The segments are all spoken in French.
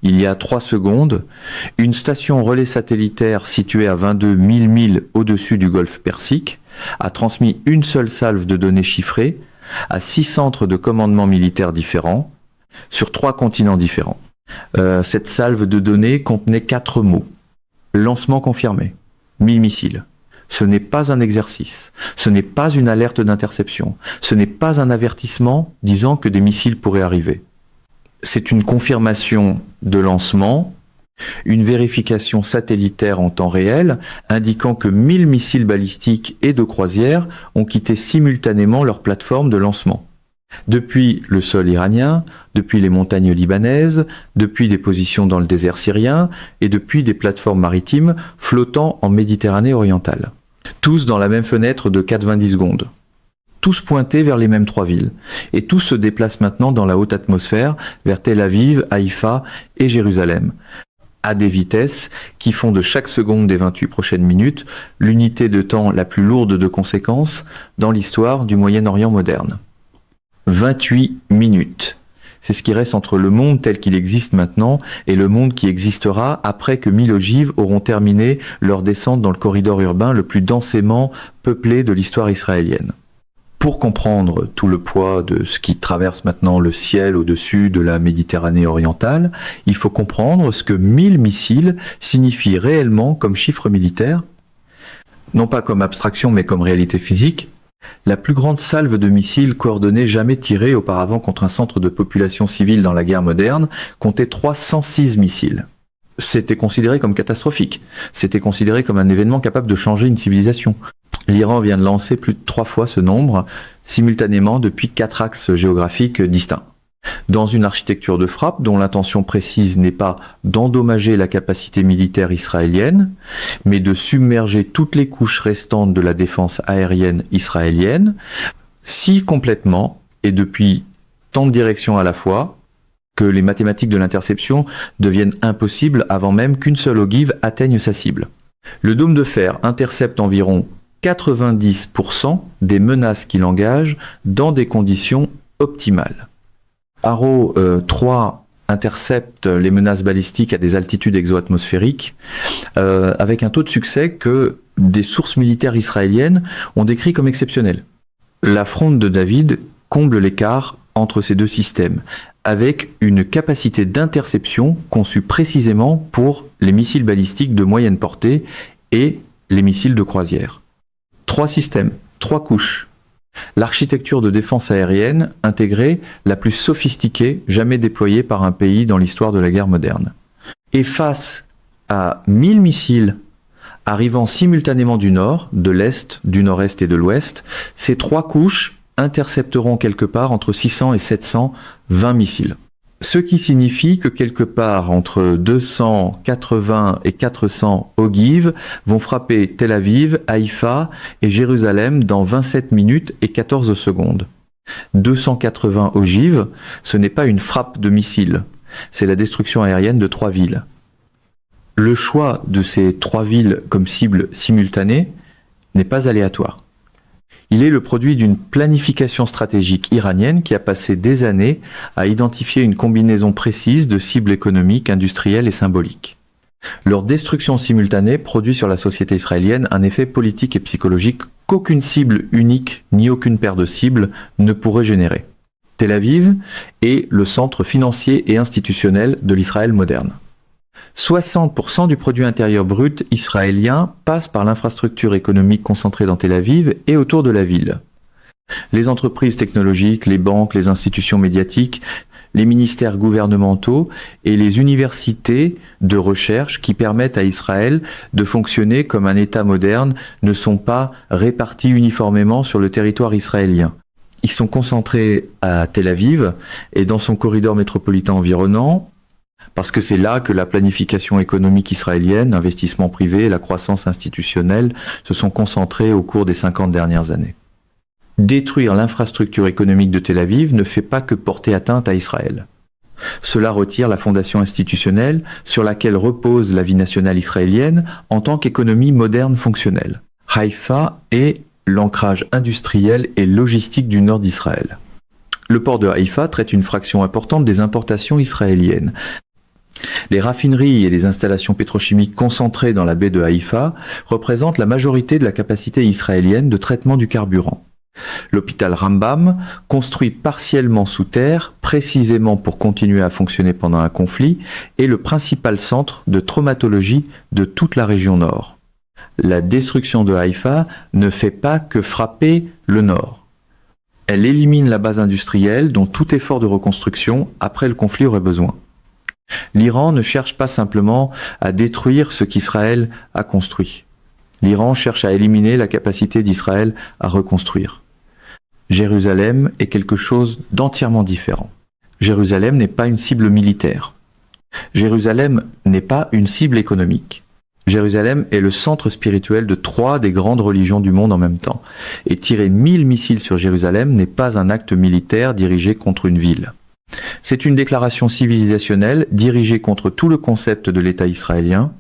il y a 3 secondes, une station relais satellitaire située à 22 000 milles au-dessus du golfe Persique a transmis une seule salve de données chiffrées à 6 centres de commandement militaire différents sur 3 continents différents. Cette salve de données contenait 4 mots. Lancement confirmé, 1000 missiles. Ce n'est pas un exercice, ce n'est pas une alerte d'interception, ce n'est pas un avertissement disant que des missiles pourraient arriver. C'est une confirmation de lancement, une vérification satellitaire en temps réel indiquant que 1000 missiles balistiques et de croisière ont quitté simultanément leur plateforme de lancement. Depuis le sol iranien, depuis les montagnes libanaises, depuis des positions dans le désert syrien et depuis des plateformes maritimes flottant en Méditerranée orientale. Tous dans la même fenêtre de 90 secondes. Tous pointés vers les mêmes 3 villes. Et tous se déplacent maintenant dans la haute atmosphère vers Tel Aviv, Haïfa et Jérusalem. À des vitesses qui font de chaque seconde des 28 prochaines minutes l'unité de temps la plus lourde de conséquences dans l'histoire du Moyen-Orient moderne. 28 minutes. C'est ce qui reste entre le monde tel qu'il existe maintenant et le monde qui existera après que 1000 ogives auront terminé leur descente dans le corridor urbain le plus densément peuplé de l'histoire israélienne. Pour comprendre tout le poids de ce qui traverse maintenant le ciel au-dessus de la Méditerranée orientale, il faut comprendre ce que 1000 missiles signifient réellement comme chiffre militaire, non pas comme abstraction mais comme réalité physique. La plus grande salve de missiles coordonnés jamais tirés auparavant contre un centre de population civile dans la guerre moderne comptait 306 missiles. C'était considéré comme catastrophique. C'était considéré comme un événement capable de changer une civilisation. L'Iran vient de lancer plus de 3 fois ce nombre, simultanément depuis 4 axes géographiques distincts. Dans une architecture de frappe dont l'intention précise n'est pas d'endommager la capacité militaire israélienne, mais de submerger toutes les couches restantes de la défense aérienne israélienne, si complètement, et depuis tant de directions à la fois, que les mathématiques de l'interception deviennent impossibles avant même qu'une seule ogive atteigne sa cible. Le dôme de fer intercepte environ 90% des menaces qu'il engage dans des conditions optimales. Arrow 3 intercepte les menaces balistiques à des altitudes exo-atmosphériques avec un taux de succès que des sources militaires israéliennes ont décrit comme exceptionnel. La fronde de David comble l'écart entre ces deux systèmes avec une capacité d'interception conçue précisément pour les missiles balistiques de moyenne portée et les missiles de croisière. 3 systèmes, 3 couches. L'architecture de défense aérienne intégrée la plus sophistiquée jamais déployée par un pays dans l'histoire de la guerre moderne. Et face à 1000 missiles arrivant simultanément du nord, de l'est, du nord-est et de l'ouest, ces 3 couches intercepteront quelque part entre 600 et 720 missiles. Ce qui signifie que quelque part entre 280 et 400 ogives vont frapper Tel Aviv, Haïfa et Jérusalem dans 27 minutes et 14 secondes. 280 ogives, ce n'est pas une frappe de missile, c'est la destruction aérienne de 3 villes. Le choix de ces 3 villes comme cible simultanée n'est pas aléatoire. Il est le produit d'une planification stratégique iranienne qui a passé des années à identifier une combinaison précise de cibles économiques, industrielles et symboliques. Leur destruction simultanée produit sur la société israélienne un effet politique et psychologique qu'aucune cible unique ni aucune paire de cibles ne pourrait générer. Tel Aviv est le centre financier et institutionnel de l'Israël moderne. 60% du produit intérieur brut israélien passe par l'infrastructure économique concentrée dans Tel Aviv et autour de la ville. Les entreprises technologiques, les banques, les institutions médiatiques, les ministères gouvernementaux et les universités de recherche qui permettent à Israël de fonctionner comme un État moderne ne sont pas répartis uniformément sur le territoire israélien. Ils sont concentrés à Tel Aviv et dans son corridor métropolitain environnant, parce que c'est là que la planification économique israélienne, l'investissement privé et la croissance institutionnelle se sont concentrés au cours des 50 dernières années. Détruire l'infrastructure économique de Tel Aviv ne fait pas que porter atteinte à Israël. Cela retire la fondation institutionnelle sur laquelle repose la vie nationale israélienne en tant qu'économie moderne fonctionnelle. Haïfa est l'ancrage industriel et logistique du nord d'Israël. Le port de Haïfa traite une fraction importante des importations israéliennes. Les raffineries et les installations pétrochimiques concentrées dans la baie de Haïfa représentent la majorité de la capacité israélienne de traitement du carburant. L'hôpital Rambam, construit partiellement sous terre, précisément pour continuer à fonctionner pendant un conflit, est le principal centre de traumatologie de toute la région nord. La destruction de Haïfa ne fait pas que frapper le nord. Elle élimine la base industrielle dont tout effort de reconstruction après le conflit aurait besoin. L'Iran ne cherche pas simplement à détruire ce qu'Israël a construit. L'Iran cherche à éliminer la capacité d'Israël à reconstruire. Jérusalem est quelque chose d'entièrement différent. Jérusalem n'est pas une cible militaire. Jérusalem n'est pas une cible économique. Jérusalem est le centre spirituel de 3 des grandes religions du monde en même temps. Et tirer 1000 missiles sur Jérusalem n'est pas un acte militaire dirigé contre une ville. C'est une déclaration civilisationnelle dirigée contre tout le concept de l'État israélien,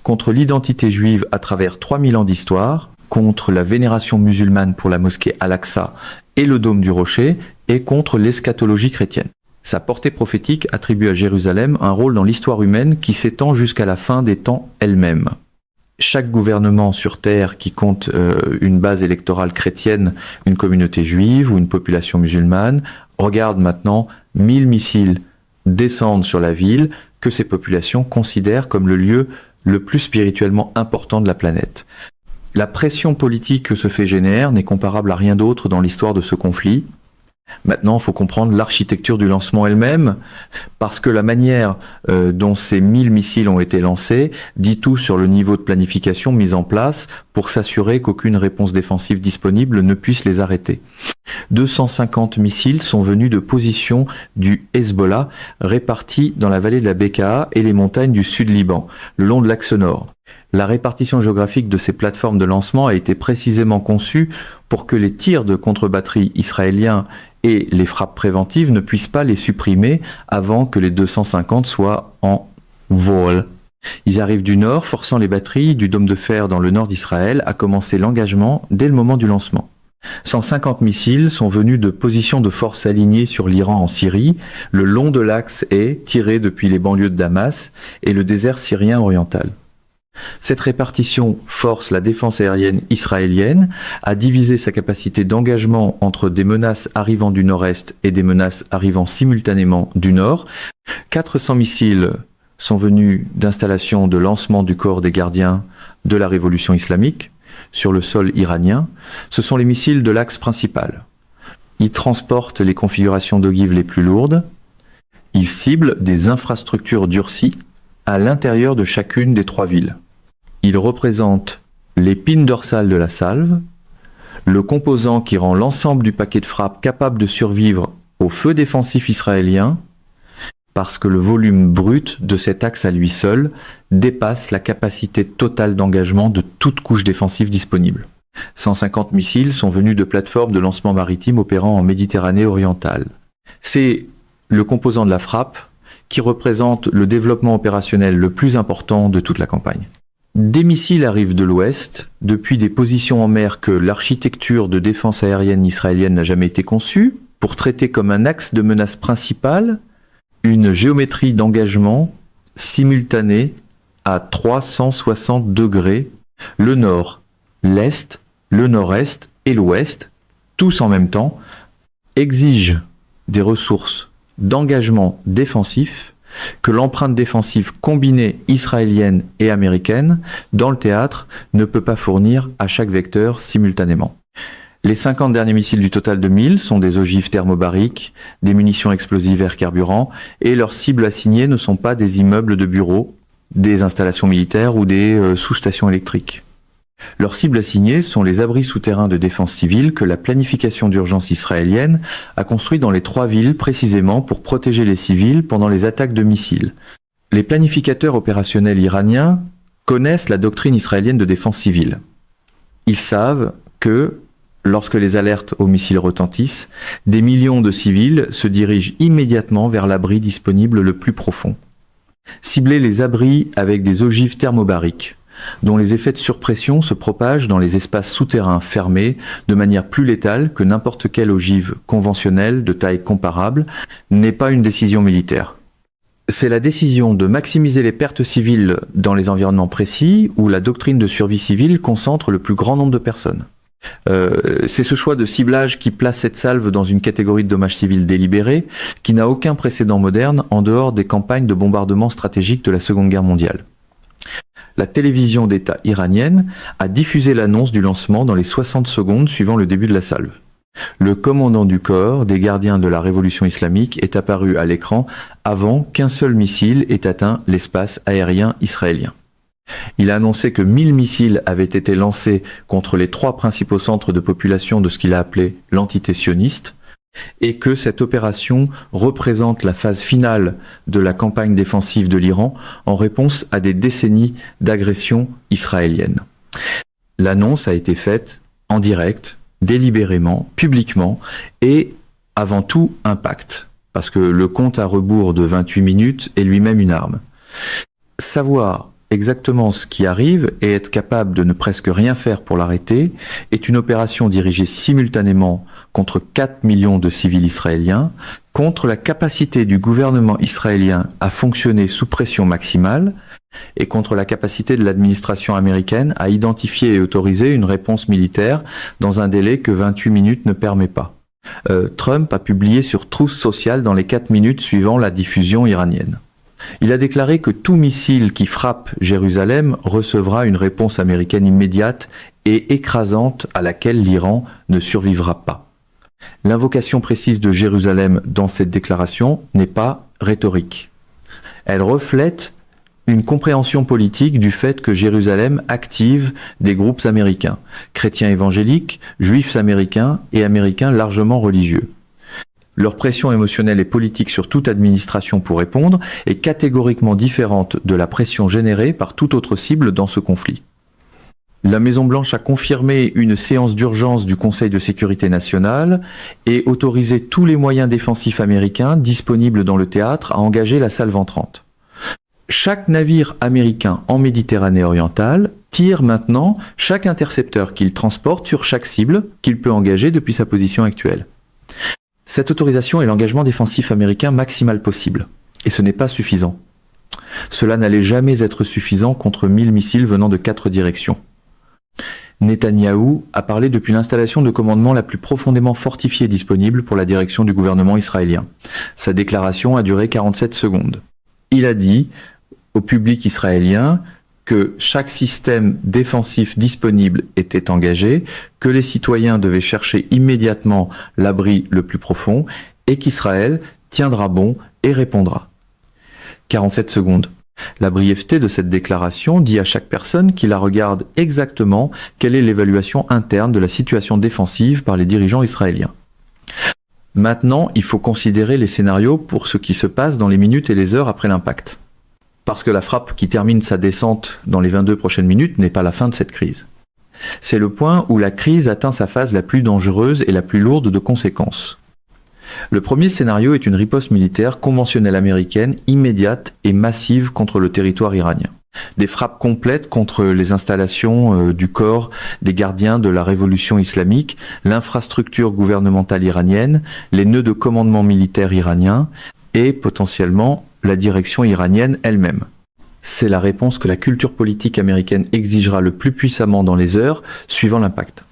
contre l'identité juive à travers 3000 ans d'histoire, contre la vénération musulmane pour la mosquée Al-Aqsa et le dôme du rocher, et contre l'eschatologie chrétienne. Sa portée prophétique attribue à Jérusalem un rôle dans l'histoire humaine qui s'étend jusqu'à la fin des temps elle-même. Chaque gouvernement sur Terre qui compte une base électorale chrétienne, une communauté juive ou une population musulmane, regarde maintenant 1000 missiles descendre sur la ville que ces populations considèrent comme le lieu le plus spirituellement important de la planète. La pression politique que ce fait génère n'est comparable à rien d'autre dans l'histoire de ce conflit. Maintenant, il faut comprendre l'architecture du lancement elle-même, parce que la manière dont ces 1000 missiles ont été lancés dit tout sur le niveau de planification mis en place pour s'assurer qu'aucune réponse défensive disponible ne puisse les arrêter. 250 missiles sont venus de positions du Hezbollah répartis dans la vallée de la Bekaa et les montagnes du sud Liban, le long de l'axe nord. La répartition géographique de ces plateformes de lancement a été précisément conçue pour que les tirs de contre-batterie israéliens et les frappes préventives ne puissent pas les supprimer avant que les 250 soient en vol. Ils arrivent du nord, forçant les batteries du dôme de fer dans le nord d'Israël à commencer l'engagement dès le moment du lancement. 150 missiles sont venus de positions de forces alignées sur l'Iran en Syrie, le long de l'axe est tiré depuis les banlieues de Damas et le désert syrien oriental. Cette répartition force la défense aérienne israélienne à diviser sa capacité d'engagement entre des menaces arrivant du nord-est et des menaces arrivant simultanément du nord. 400 missiles sont venus d'installations de lancement du corps des gardiens de la révolution islamique sur le sol iranien. Ce sont les missiles de l'axe principal. Ils transportent les configurations d'ogives les plus lourdes. Ils ciblent des infrastructures durcies à l'intérieur de chacune des 3 villes. Ils représentent l'épine dorsale de la salve, le composant qui rend l'ensemble du paquet de frappe capable de survivre au feu défensif israélien, parce que le volume brut de cet axe à lui seul dépasse la capacité totale d'engagement de toute couche défensive disponible. 150 missiles sont venus de plateformes de lancement maritime opérant en Méditerranée orientale. C'est le composant de la frappe qui représente le développement opérationnel le plus important de toute la campagne. Des missiles arrivent de l'ouest, depuis des positions en mer que l'architecture de défense aérienne israélienne n'a jamais été conçue, pour traiter comme un axe de menace principale une géométrie d'engagement simultanée à 360 degrés, le nord, l'est, le nord-est et l'ouest, tous en même temps, exigent des ressources d'engagement défensif que l'empreinte défensive combinée israélienne et américaine dans le théâtre ne peut pas fournir à chaque vecteur simultanément. Les 50 derniers missiles du total de 1000 sont des ogives thermobariques, des munitions explosives air carburant, et leurs cibles assignées ne sont pas des immeubles de bureaux, des installations militaires ou des sous-stations électriques. Leurs cibles assignées sont les abris souterrains de défense civile que la planification d'urgence israélienne a construit dans les 3 villes précisément pour protéger les civils pendant les attaques de missiles. Les planificateurs opérationnels iraniens connaissent la doctrine israélienne de défense civile. Ils savent que, lorsque les alertes aux missiles retentissent, des millions de civils se dirigent immédiatement vers l'abri disponible le plus profond. Cibler les abris avec des ogives thermobariques, dont les effets de surpression se propagent dans les espaces souterrains fermés de manière plus létale que n'importe quelle ogive conventionnelle de taille comparable, n'est pas une décision militaire. C'est la décision de maximiser les pertes civiles dans les environnements précis où la doctrine de survie civile concentre le plus grand nombre de personnes. C'est ce choix de ciblage qui place cette salve dans une catégorie de dommages civils délibérés qui n'a aucun précédent moderne en dehors des campagnes de bombardement stratégique de la Seconde Guerre mondiale. La télévision d'État iranienne a diffusé l'annonce du lancement dans les 60 secondes suivant le début de la salve. Le commandant du corps des gardiens de la révolution islamique est apparu à l'écran avant qu'un seul missile ait atteint l'espace aérien israélien. Il a annoncé que 1000 missiles avaient été lancés contre les 3 principaux centres de population de ce qu'il a appelé l'entité sioniste, et que cette opération représente la phase finale de la campagne défensive de l'Iran en réponse à des décennies d'agression israélienne. L'annonce a été faite en direct, délibérément, publiquement, et avant tout un pacte, parce que le compte à rebours de 28 minutes est lui-même une arme. Savoir exactement ce qui arrive et être capable de ne presque rien faire pour l'arrêter est une opération dirigée simultanément contre 4 millions de civils israéliens, contre la capacité du gouvernement israélien à fonctionner sous pression maximale et contre la capacité de l'administration américaine à identifier et autoriser une réponse militaire dans un délai que 28 minutes ne permet pas. Trump a publié sur Truth Social dans les 4 minutes suivant la diffusion iranienne. Il a déclaré que tout missile qui frappe Jérusalem recevra une réponse américaine immédiate et écrasante à laquelle l'Iran ne survivra pas. L'invocation précise de Jérusalem dans cette déclaration n'est pas rhétorique. Elle reflète une compréhension politique du fait que Jérusalem active des groupes américains, chrétiens évangéliques, juifs américains et américains largement religieux. Leur pression émotionnelle et politique sur toute administration pour répondre est catégoriquement différente de la pression générée par toute autre cible dans ce conflit. La Maison-Blanche a confirmé une séance d'urgence du Conseil de sécurité nationale et autorisé tous les moyens défensifs américains disponibles dans le théâtre à engager la salve entrante. Chaque navire américain en Méditerranée orientale tire maintenant chaque intercepteur qu'il transporte sur chaque cible qu'il peut engager depuis sa position actuelle. Cette autorisation est l'engagement défensif américain maximal possible, et ce n'est pas suffisant. Cela n'allait jamais être suffisant contre 1000 missiles venant de 4 directions. Netanyahou a parlé depuis l'installation de commandement la plus profondément fortifiée disponible pour la direction du gouvernement israélien. Sa déclaration a duré 47 secondes. Il a dit au public israélien que chaque système défensif disponible était engagé, que les citoyens devaient chercher immédiatement l'abri le plus profond et qu'Israël tiendra bon et répondra. 47 secondes. La brièveté de cette déclaration dit à chaque personne qui la regarde exactement quelle est l'évaluation interne de la situation défensive par les dirigeants israéliens. Maintenant, il faut considérer les scénarios pour ce qui se passe dans les minutes et les heures après l'impact. Parce que la frappe qui termine sa descente dans les 22 prochaines minutes n'est pas la fin de cette crise. C'est le point où la crise atteint sa phase la plus dangereuse et la plus lourde de conséquences. Le premier scénario est une riposte militaire conventionnelle américaine immédiate et massive contre le territoire iranien. Des frappes complètes contre les installations du corps des gardiens de la révolution islamique, l'infrastructure gouvernementale iranienne, les nœuds de commandement militaire iranien et potentiellement la direction iranienne elle-même. C'est la réponse que la culture politique américaine exigera le plus puissamment dans les heures suivant l'impact.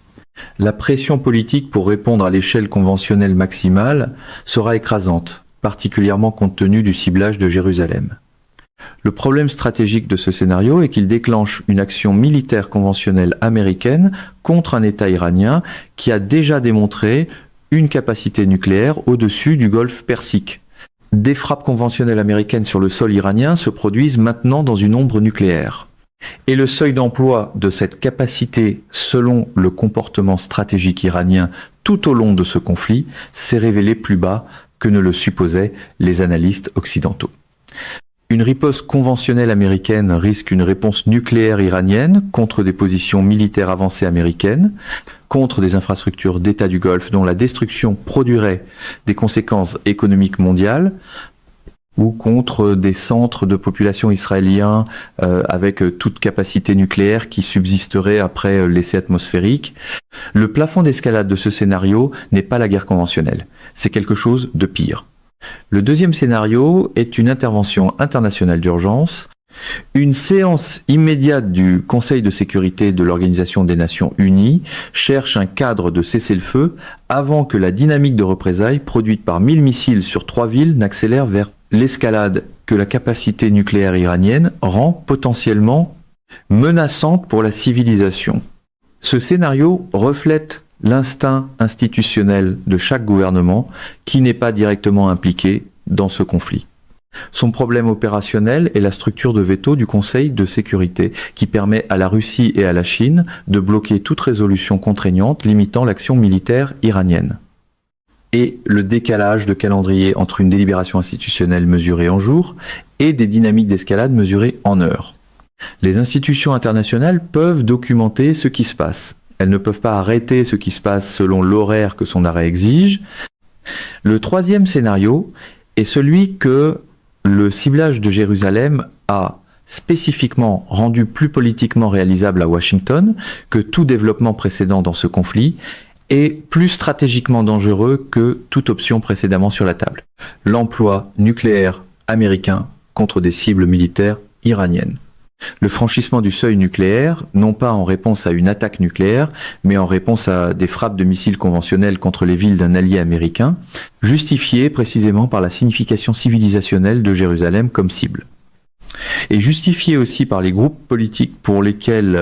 La pression politique pour répondre à l'échelle conventionnelle maximale sera écrasante, particulièrement compte tenu du ciblage de Jérusalem. Le problème stratégique de ce scénario est qu'il déclenche une action militaire conventionnelle américaine contre un État iranien qui a déjà démontré une capacité nucléaire au-dessus du golfe Persique. Des frappes conventionnelles américaines sur le sol iranien se produisent maintenant dans une ombre nucléaire. Et le seuil d'emploi de cette capacité, selon le comportement stratégique iranien tout au long de ce conflit, s'est révélé plus bas que ne le supposaient les analystes occidentaux. Une riposte conventionnelle américaine risque une réponse nucléaire iranienne contre des positions militaires avancées américaines, contre des infrastructures d'État du Golfe dont la destruction produirait des conséquences économiques mondiales, ou contre des centres de population israéliens avec toute capacité nucléaire qui subsisterait après l'essai atmosphérique. Le plafond d'escalade de ce scénario n'est pas la guerre conventionnelle, c'est quelque chose de pire. Le deuxième scénario est une intervention internationale d'urgence. Une séance immédiate du Conseil de sécurité de l'Organisation des Nations Unies cherche un cadre de cessez-le-feu avant que la dynamique de représailles produite par 1000 missiles sur 3 villes n'accélère vers l'escalade que la capacité nucléaire iranienne rend potentiellement menaçante pour la civilisation. Ce scénario reflète l'instinct institutionnel de chaque gouvernement qui n'est pas directement impliqué dans ce conflit. Son problème opérationnel est la structure de veto du Conseil de sécurité qui permet à la Russie et à la Chine de bloquer toute résolution contraignante limitant l'action militaire iranienne. Et le décalage de calendrier entre une délibération institutionnelle mesurée en jours et des dynamiques d'escalade mesurées en heures. Les institutions internationales peuvent documenter ce qui se passe. Elles ne peuvent pas arrêter ce qui se passe selon l'horaire que son arrêt exige. Le troisième scénario est celui que le ciblage de Jérusalem a spécifiquement rendu plus politiquement réalisable à Washington que tout développement précédent dans ce conflit et plus stratégiquement dangereux que toute option précédemment sur la table. L'emploi nucléaire américain contre des cibles militaires iraniennes. Le franchissement du seuil nucléaire, non pas en réponse à une attaque nucléaire, mais en réponse à des frappes de missiles conventionnels contre les villes d'un allié américain, justifié précisément par la signification civilisationnelle de Jérusalem comme cible. Et justifié aussi par les groupes politiques pour lesquels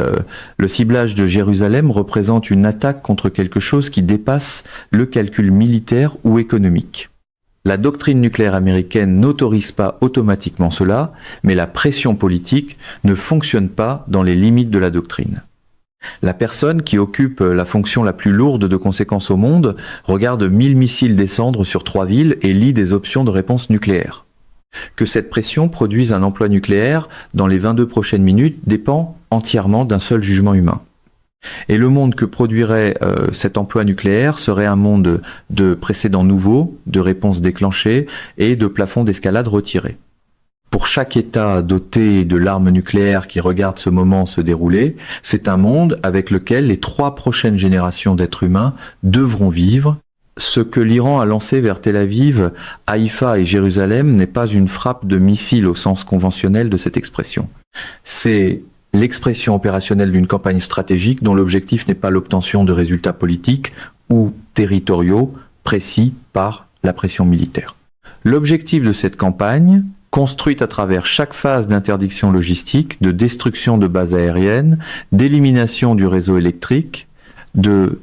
le ciblage de Jérusalem représente une attaque contre quelque chose qui dépasse le calcul militaire ou économique. La doctrine nucléaire américaine n'autorise pas automatiquement cela, mais la pression politique ne fonctionne pas dans les limites de la doctrine. La personne qui occupe la fonction la plus lourde de conséquences au monde regarde 1000 missiles descendre sur 3 villes et lit des options de réponse nucléaire. Que cette pression produise un emploi nucléaire dans les 22 prochaines minutes dépend entièrement d'un seul jugement humain. Et le monde que produirait cet emploi nucléaire serait un monde de précédents nouveaux, de réponses déclenchées et de plafonds d'escalade retirés. Pour chaque État doté de l'arme nucléaire qui regarde ce moment se dérouler, c'est un monde avec lequel les 3 prochaines générations d'êtres humains devront vivre. Ce que l'Iran a lancé vers Tel Aviv, Haïfa et Jérusalem n'est pas une frappe de missile au sens conventionnel de cette expression. C'est l'expression opérationnelle d'une campagne stratégique dont l'objectif n'est pas l'obtention de résultats politiques ou territoriaux précis par la pression militaire. L'objectif de cette campagne, construite à travers chaque phase d'interdiction logistique, de destruction de bases aériennes, d'élimination du réseau électrique, de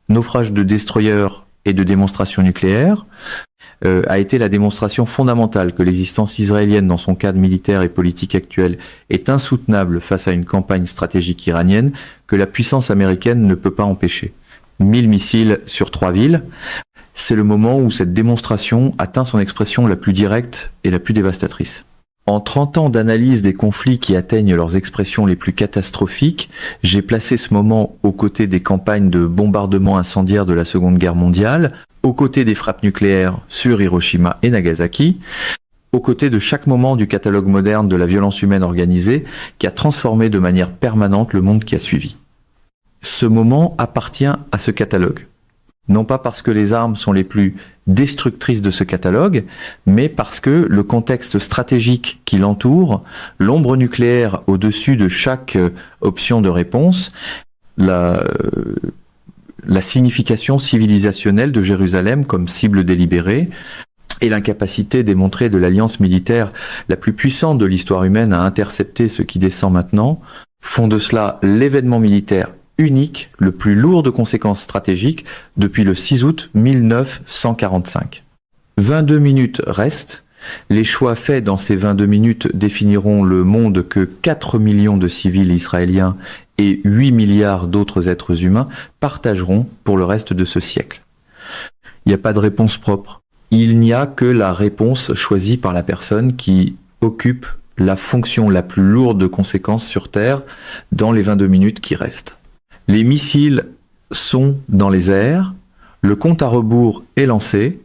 naufrage de destroyers et de démonstration nucléaire, a été la démonstration fondamentale que l'existence israélienne dans son cadre militaire et politique actuel est insoutenable face à une campagne stratégique iranienne que la puissance américaine ne peut pas empêcher. 1000 missiles sur 3 villes, c'est le moment où cette démonstration atteint son expression la plus directe et la plus dévastatrice. En 30 ans d'analyse des conflits qui atteignent leurs expressions les plus catastrophiques, j'ai placé ce moment aux côtés des campagnes de bombardement incendiaire de la Seconde Guerre mondiale, aux côtés des frappes nucléaires sur Hiroshima et Nagasaki, aux côtés de chaque moment du catalogue moderne de la violence humaine organisée qui a transformé de manière permanente le monde qui a suivi. Ce moment appartient à ce catalogue. Non pas parce que les armes sont les plus destructrices de ce catalogue, mais parce que le contexte stratégique qui l'entoure, l'ombre nucléaire au-dessus de chaque option de réponse, la signification civilisationnelle de Jérusalem comme cible délibérée, et l'incapacité démontrée de l'alliance militaire la plus puissante de l'histoire humaine à intercepter ce qui descend maintenant, font de cela l'événement militaire unique, le plus lourd de conséquences stratégiques depuis le 6 août 1945. 22 minutes restent. Les choix faits dans ces 22 minutes définiront le monde que 4 millions de civils israéliens et 8 milliards d'autres êtres humains partageront pour le reste de ce siècle. Il n'y a pas de réponse propre. Il n'y a que la réponse choisie par la personne qui occupe la fonction la plus lourde de conséquences sur Terre dans les 22 minutes qui restent. Les missiles sont dans les airs, le compte à rebours est lancé,